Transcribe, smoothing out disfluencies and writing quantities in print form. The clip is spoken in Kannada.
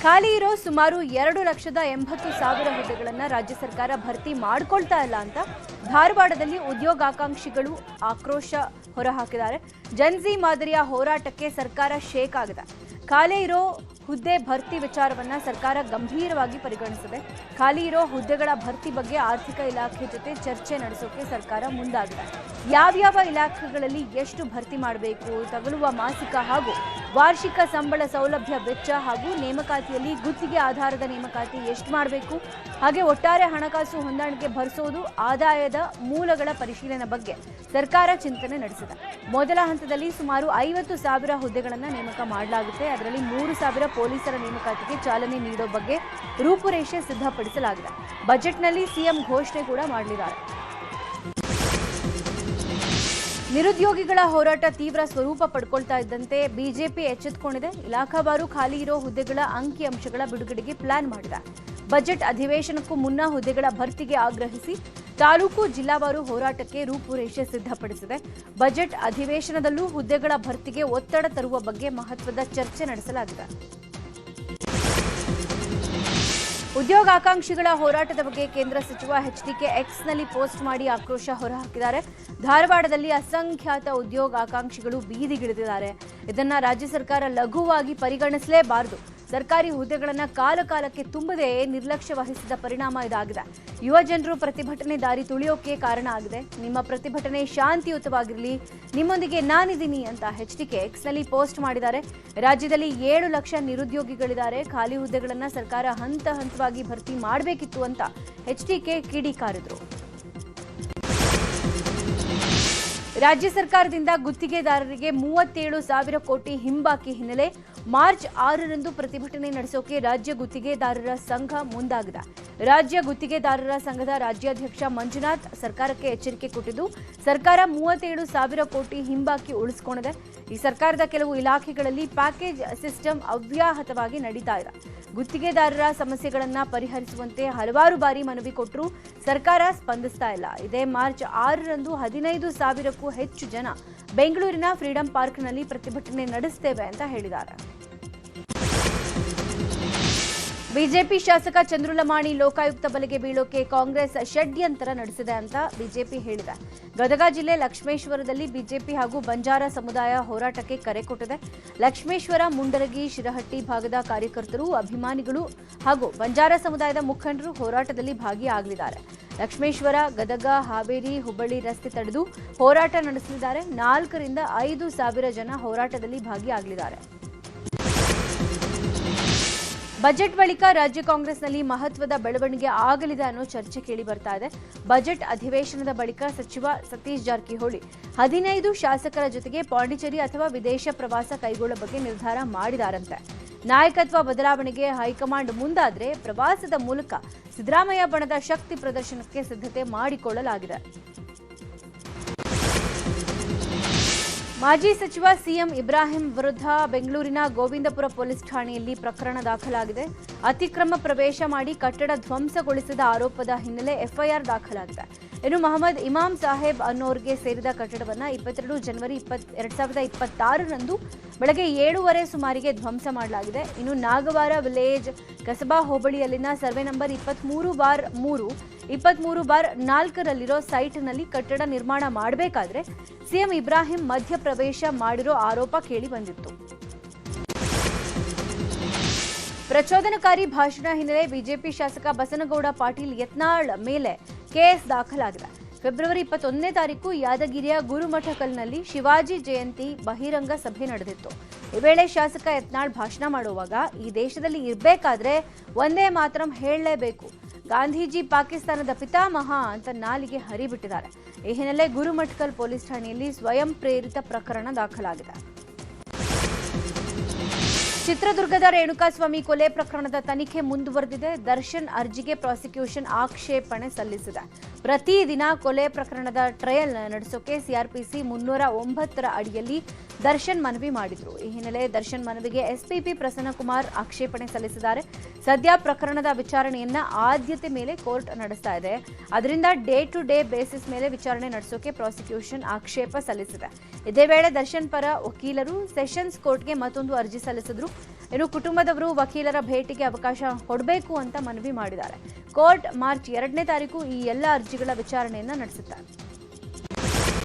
ಖಾಲಿ ಇರೋ ಸುಮಾರು 2,80,000 ಹುದ್ದೆಗಳನ್ನು ರಾಜ್ಯ ಸರ್ಕಾರ ಭರ್ತಿ ಮಾಡ್ಕೊಳ್ತಾ ಇಲ್ಲ ಅಂತ ಧಾರವಾಡದಲ್ಲಿ ಉದ್ಯೋಗಾಕಾಂಕ್ಷಿಗಳು ಆಕ್ರೋಶ ಹೊರಹಾಕಿದ್ದಾರೆ. ಜನ್ಜಿ ಮಾದರಿಯ ಹೋರಾಟಕ್ಕೆ ಸರ್ಕಾರ ಶೇಕ್ ಆಗಿದೆ. ಖಾಲಿ ಇರೋ ಹುದ್ದೆ ಭರ್ತಿ ವಿಚಾರವನ್ನ ಸರ್ಕಾರ ಗಂಭೀರವಾಗಿ ಪರಿಗಣಿಸಿದೆ. ಖಾಲಿ ಇರೋ ಹುದ್ದೆಗಳ ಭರ್ತಿ ಬಗ್ಗೆ ಆರ್ಥಿಕ ಇಲಾಖೆ ಜೊತೆ ಚರ್ಚೆ ನಡೆಸೋಕೆ ಸರ್ಕಾರ ಮುಂದಾಗಿದೆ. ಯಾವ್ಯಾವ ಇಲಾಖೆಗಳಲ್ಲಿ ಎಷ್ಟು ಭರ್ತಿ ಮಾಡಬೇಕು, ತಗಲುವ ಮಾಸಿಕ ಹಾಗೂ ವಾರ್ಷಿಕ ಸಂಬಳ ಸೌಲಭ್ಯ ವೆಚ್ಚ ಹಾಗೂ ನೇಮಕಾತಿಯಲ್ಲಿ ಗುತ್ತಿಗೆ ಆಧಾರದ ನೇಮಕಾತಿ ಎಷ್ಟು ಮಾಡಬೇಕು, ಹಾಗೆ ಒಟ್ಟಾರೆ ಹಣಕಾಸು ಹೊಂದಾಣಿಕೆ ಭರಿಸೋದು, ಆದಾಯದ ಮೂಲಗಳ ಪರಿಶೀಲನೆ ಬಗ್ಗೆ ಸರ್ಕಾರ ಚಿಂತನೆ ನಡೆಸಿದೆ. ಮೊದಲ ಹಂತದಲ್ಲಿ ಸುಮಾರು 50,000 ಹುದ್ದೆಗಳನ್ನು ನೇಮಕ ಮಾಡಲಾಗುತ್ತೆ. ಅದರಲ್ಲಿ 3,000 ಪೊಲೀಸರ ನೇಮಕಾತಿಗೆ ಚಾಲನೆ ನೀಡೋ ಬಗ್ಗೆ ರೂಪುರೇಷೆ ಸಿದ್ಧಪಡಿಸಲಾಗಿದೆ. ಬಜೆಟ್ನಲ್ಲಿ ಸಿಎಂ ಘೋಷಣೆ ಕೂಡ ಮಾಡಲಿದ್ದಾರೆ. ನಿರುದ್ಯೋಗಿಗಳ ಹೋರಾಟ ತೀವ್ರ ಸ್ವರೂಪ ಪಡ್ಕೊಳ್ತಾ ಇದ್ದಂತೆ ಬಿಜೆಪಿ ಎಚ್ಚೆತ್ತುಕೊಂಡಿದೆ. ಇಲಾಖಾವಾರು ಖಾಲಿ ಇರೋ ಹುದ್ದೆಗಳ ಅಂಕಿಅಂಶಗಳ ಬಿಡುಗಡೆಗೆ ಪ್ಲಾನ್ ಮಾಡಿದೆ. ಬಜೆಟ್ ಅಧಿವೇಶನಕ್ಕೂ ಮುನ್ನ ಹುದ್ದೆಗಳ ಭರ್ತಿಗೆ ಆಗ್ರಹಿಸಿ ತಾಲೂಕು ಜಿಲ್ಲಾವಾರು ಹೋರಾಟಕ್ಕೆ ರೂಪುರೇಷೆ ಸಿದ್ಧಪಡಿಸಿದೆ. ಬಜೆಟ್ ಅಧಿವೇಶನದಲ್ಲೂ ಹುದ್ದೆಗಳ ಭರ್ತಿಗೆ ಒತ್ತಡ ತರುವ ಬಗ್ಗೆ ಮಹತ್ವದ ಚರ್ಚೆ ನಡೆಸಲಾಗಿದೆ. ಉದ್ಯೋಗಾಕಾಂಕ್ಷಿಗಳ ಹೋರಾಟದ ಬಗ್ಗೆ ಕೇಂದ್ರ ಸಚಿವ ಎಚ್ಡಿಕೆ ಎಕ್ಸ್ನಲ್ಲಿ ಪೋಸ್ಟ್ ಮಾಡಿ ಆಕ್ರೋಶ ಹೊರಹಾಕಿದ್ದಾರೆ. ಧಾರವಾಡದಲ್ಲಿ ಅಸಂಖ್ಯಾತ ಉದ್ಯೋಗಾಕಾಂಕ್ಷಿಗಳು ಬೀದಿಗಿಳಿದಿದ್ದಾರೆ. ಇದನ್ನ ರಾಜ್ಯ ಸರ್ಕಾರ ಲಘುವಾಗಿ ಪರಿಗಣಿಸಲೇಬಾರದು. ಸರ್ಕಾರಿ ಹುದ್ದೆಗಳನ್ನು ಕಾಲಕಾಲಕ್ಕೆ ತುಂಬದೆ ನಿರ್ಲಕ್ಷ್ಯ ವಹಿಸಿದ ಪರಿಣಾಮ ಇದಾಗಿದೆ. ಯುವ ಜನರು ಪ್ರತಿಭಟನೆ ದಾರಿ ತುಳಿಯೋಕೆ ಕಾರಣ ಆಗಿದೆ. ನಿಮ್ಮ ಪ್ರತಿಭಟನೆ ಶಾಂತಿಯುತವಾಗಿರಲಿ, ನಿಮ್ಮೊಂದಿಗೆ ನಾನಿದ್ದೀನಿ ಅಂತ ಎಚ್ಡಿಕೆ ಎಕ್ಸ್ನಲ್ಲಿ ಪೋಸ್ಟ್ ಮಾಡಿದ್ದಾರೆ. ರಾಜ್ಯದಲ್ಲಿ 7 ಲಕ್ಷ ನಿರುದ್ಯೋಗಿಗಳಿದ್ದಾರೆ. ಖಾಲಿ ಹುದ್ದೆಗಳನ್ನು ಸರ್ಕಾರ ಹಂತ ಹಂತವಾಗಿ ಭರ್ತಿ ಮಾಡಬೇಕಿತ್ತು ಅಂತ ಎಚ್ಡಿಕೆ ಕಿಡಿಕಾರಿದ್ರು. ರಾಜ್ಯ ಸರ್ಕಾರದಿಂದ ಗುತ್ತಿಗೆದಾರರಿಗೆ 37,000 ಕೋಟಿ ಹಿಂಬಾಕಿ ಹಿನ್ನೆಲೆ ಮಾರ್ಚ್ 6ರಂದು ಪ್ರತಿಭಟನೆ ನಡೆಸೋಕೆ ರಾಜ್ಯ ಗುತ್ತಿಗೆದಾರರ ಸಂಘ ಮುಂದಾಗಿದೆ. ರಾಜ್ಯ ಗುತ್ತಿಗೆದಾರರ ಸಂಘದ ರಾಜ್ಯಾಧ್ಯಕ್ಷ ಮಂಜುನಾಥ್ ಸರ್ಕಾರಕ್ಕೆ ಎಚ್ಚರಿಕೆ ಕೊಟ್ಟಿದ್ದು, ಸರ್ಕಾರ 37,000 ಕೋಟಿ ಹಿಂಬಾಕಿ ಉಳಿಸಿಕೊಂಡಿದೆ. ಈ ಸರ್ಕಾರದ ಕೆಲವು ಇಲಾಖೆಗಳಲ್ಲಿ ಪ್ಯಾಕೇಜ್ ಸಿಸ್ಟಮ್ ಅವ್ಯಾಹತವಾಗಿ ನಡೀತಾ ಇದೆ. ಗುತ್ತಿಗೆದಾರರ ಸಮಸ್ಯೆಗಳನ್ನು ಪರಿಹರಿಸುವಂತೆ ಹಲವಾರು ಬಾರಿ ಮನವಿ ಕೊಟ್ಟರೂ ಸರ್ಕಾರ ಸ್ಪಂದಿಸ್ತಾ ಇಲ್ಲ. ಇದೇ ಮಾರ್ಚ್ 6ರಂದು 15,000ಕ್ಕೂ ಹೆಚ್ಚು ಜನ ಬೆಂಗಳೂರಿನ ಫ್ರೀಡಂ ಪಾರ್ಕ್ನಲ್ಲಿ ಪ್ರತಿಭಟನೆ ನಡೆಸುತ್ತೇವೆ ಅಂತ ಹೇಳಿದ್ದಾರೆ. ಬಿಜೆಪಿ ಶಾಸಕ ಚಂದ್ರುಲಮಾಣಿ ಲೋಕಾಯುಕ್ತ ಬಲೆಗೆ ಬೀಳೋಕೆ ಕಾಂಗ್ರೆಸ್ ಷಡ್ಯಂತ್ರ ನಡೆಸಿದೆ ಅಂತ ಬಿಜೆಪಿ ಹೇಳಿದೆ. ಗದಗ ಜಿಲ್ಲೆ ಲಕ್ಷ್ಮೇಶ್ವರದಲ್ಲಿ ಬಿಜೆಪಿ ಹಾಗೂ ಬಂಜಾರ ಸಮುದಾಯ ಹೋರಾಟಕ್ಕೆ ಕರೆ ಕೊಟ್ಟಿದೆ. ಲಕ್ಷ್ಮೇಶ್ವರ, ಮುಂಡರಗಿ, ಶಿರಹಟ್ಟಿ ಭಾಗದ ಕಾರ್ಯಕರ್ತರು, ಅಭಿಮಾನಿಗಳು ಹಾಗೂ ಬಂಜಾರ ಸಮುದಾಯದ ಮುಖಂಡರು ಹೋರಾಟದಲ್ಲಿ ಭಾಗಿಯಾಗಲಿದ್ದಾರೆ. ಲಕ್ಷ್ಮೇಶ್ವರ, ಗದಗ, ಹಾವೇರಿ, ಹುಬ್ಬಳ್ಳಿ ರಸ್ತೆ ತಡೆದು ಹೋರಾಟ ನಡೆಸಲಿದ್ದಾರೆ. 4ರಿಂದ 5,000 ಜನ ಹೋರಾಟದಲ್ಲಿ ಭಾಗಿಯಾಗಲಿದ್ದಾರೆ. ಬಜೆಟ್ ಬಳಿಕ ರಾಜ್ಯ ಕಾಂಗ್ರೆಸ್ನಲ್ಲಿ ಮಹತ್ವದ ಬೆಳವಣಿಗೆ ಆಗಲಿದೆ ಅನ್ನೋ ಚರ್ಚೆ ಕೇಳಿ ಬರ್ತಾ ಇದೆ. ಬಜೆಟ್ ಅಧಿವೇಶನದ ಬಳಿಕ ಸಚಿವ ಸತೀಶ್ ಜಾರಕಿಹೊಳಿ 15 ಶಾಸಕರ ಜೊತೆಗೆ ಪಾಂಡಿಚೇರಿ ಅಥವಾ ವಿದೇಶ ಪ್ರವಾಸ ಕೈಗೊಳ್ಳುವ ಬಗ್ಗೆ ನಿರ್ಧಾರ ಮಾಡಿದಾರಂತೆ. ನಾಯಕತ್ವ ಬದಲಾವಣೆಗೆ ಹೈಕಮಾಂಡ್ ಮುಂದಾದ್ರೆ ಪ್ರವಾಸದ ಮೂಲಕ ಸಿದ್ದರಾಮಯ್ಯ ಬಣದ ಶಕ್ತಿ ಪ್ರದರ್ಶನಕ್ಕೆ ಸಿದ್ಧತೆ ಮಾಡಿಕೊಳ್ಳಲಾಗಿದೆ. ಮಾಜಿ ಸಚಿವ ಸಿಎಂ ಇಬ್ರಾಹಿಂ ವಿರುದ್ಧ ಬೆಂಗಳೂರಿನ ಗೋವಿಂದಪುರ ಪೊಲೀಸ್ ಠಾಣೆಯಲ್ಲಿ ಪ್ರಕರಣ ದಾಖಲಾಗಿದೆ. ಅತಿಕ್ರಮ ಪ್ರವೇಶ ಮಾಡಿ ಕಟ್ಟಡ ಧ್ವಂಸಗೊಳಿಸಿದ ಆರೋಪದ ಹಿನ್ನೆಲೆ ಎಫ್ಐಆರ್ ದಾಖಲಾಗಿದೆ. ಇನ್ನು ಮೊಹಮ್ಮದ್ ಇಮಾಮ್ ಸಾಹೇಬ್ ಅನ್ನೋರ್ಗೆ ಸೇರಿದ ಕಟ್ಟಡವನ್ನು 22 ಜನವರಿ 2026ರಂದು ಬೆಳಗ್ಗೆ 7:30 ಸುಮಾರಿಗೆ ಧ್ವಂಸ ಮಾಡಲಾಗಿದೆ. ಇನ್ನು ನಾಗವಾರ ವಿಲೇಜ್ ಕಸಬಾ ಹೋಬಳಿಯಲ್ಲಿನ ಸರ್ವೆ ನಂಬರ್ 23/3, 23/4ರಲ್ಲಿರೋ ಸೈಟ್ನಲ್ಲಿ ಕಟ್ಟಡ ನಿರ್ಮಾಣ ಮಾಡಬೇಕಾದ್ರೆ ಸಿಎಂ ಇಬ್ರಾಹಿಂ ಮಧ್ಯಪ್ರವೇಶ ಮಾಡಿರೋ ಆರೋಪ ಕೇಳಿ ಬಂದಿತ್ತು. ಪ್ರಚೋದನಕಾರಿ ಭಾಷಣ ಹಿನ್ನೆಲೆ ಬಿಜೆಪಿ ಶಾಸಕ ಬಸನಗೌಡ ಪಾಟೀಲ್ ಯತ್ನಾಳ್ ಮೇಲೆ ಕೇಸ್ ದಾಖಲಾಗಿದೆ. ಫೆಬ್ರವರಿ 21ನೇ ತಾರೀಕು ಯಾದಗಿರಿಯ ಗುರುಮಠಕಲ್ನಲ್ಲಿ ಶಿವಾಜಿ ಜಯಂತಿ ಬಹಿರಂಗ ಸಭೆ ನಡೆದಿತ್ತು. ಈ ವೇಳೆ ಶಾಸಕ ಯತ್ನಾಳ್ ಭಾಷಣ ಮಾಡುವಾಗ ಈ ದೇಶದಲ್ಲಿ ಇರಬೇಕಾದ್ರೆ ಒಂದೇ ಮಾತರಂ ಹೇಳಲೇಬೇಕು, ಗಾಂಧೀಜಿ ಪಾಕಿಸ್ತಾನದ ಪಿತಾಮಹ ಅಂತ ನಾಲಿಗೆ ಹರಿಬಿಟ್ಟಿದ್ದಾರೆ. ಈ ಹಿನ್ನೆಲೆ ಗುರುಮಠಕಲ್ ಪೊಲೀಸ್ ಠಾಣೆಯಲ್ಲಿ ಸ್ವಯಂ ಪ್ರೇರಿತ ಪ್ರಕರಣ ದಾಖಲಾಗಿದೆ. ಚಿತ್ರದುರ್ಗದ ರೇಣುಕಾಸ್ವಾಮಿ ಕೊಲೆ ಪ್ರಕರಣದ ತನಿಖೆ ಮುಂದುವರೆದಿದೆ. ದರ್ಶನ್ ಅರ್ಜಿಗೆ ಪ್ರಾಸಿಕ್ಯೂಷನ್ ಆಕ್ಷೇಪಣೆ ಸಲ್ಲಿಸಿದೆ. ಪ್ರತಿದಿನ ಕೊಲೆ ಪ್ರಕರಣದ ಟ್ರಯಲ್ ನಡೆಸೋಕೆ ಸಿಆರ್ಪಿಸಿ 309ರ ಅಡಿಯಲ್ಲಿ ದರ್ಶನ್ ಮನವಿ ಮಾಡಿದ್ರು. ಈ ಹಿನ್ನೆಲೆ ದರ್ಶನ್ ಮನವಿಗೆ ಎಸ್ಪಿಪಿ ಪ್ರಸನ್ನಕುಮಾರ್ ಆಕ್ಷೇಪಣೆ ಸಲ್ಲಿಸಿದ್ದಾರೆ. ಸದ್ಯ ಪ್ರಕರಣದ ವಿಚಾರಣೆಯನ್ನ ಆದ್ಯತೆ ಮೇಲೆ ಕೋರ್ಟ್ ನಡೆಸ್ತಾ ಇದೆ. ಅದರಿಂದ ಡೇ ಟು ಡೇ ಬೇಸಿಸ್ ಮೇಲೆ ವಿಚಾರಣೆ ನಡೆಸೋಕೆ ಪ್ರಾಸಿಕ್ಯೂಷನ್ ಆಕ್ಷೇಪ ಸಲ್ಲಿಸಿದೆ. ಇದೇ ವೇಳೆ ದರ್ಶನ್ ಪರ ವಕೀಲರು ಸೆಷನ್ಸ್ ಕೋರ್ಟ್ಗೆ ಮತ್ತೊಂದು ಅರ್ಜಿ ಸಲ್ಲಿಸಿದ್ರು. ಇನ್ನು ಕುಟುಂಬದವರು ವಕೀಲರ ಭೇಟಿಗೆ ಅವಕಾಶ ಕೊಡಬೇಕು ಅಂತ ಮನವಿ ಮಾಡಿದ್ದಾರೆ. ಕೋರ್ಟ್ ಮಾರ್ಚ್ 2ನೇ ತಾರೀಕು ಈ ಎಲ್ಲ ಅರ್ಜಿಗಳ ವಿಚಾರಣೆಯನ್ನು ನಡೆಸುತ್ತಾರೆ.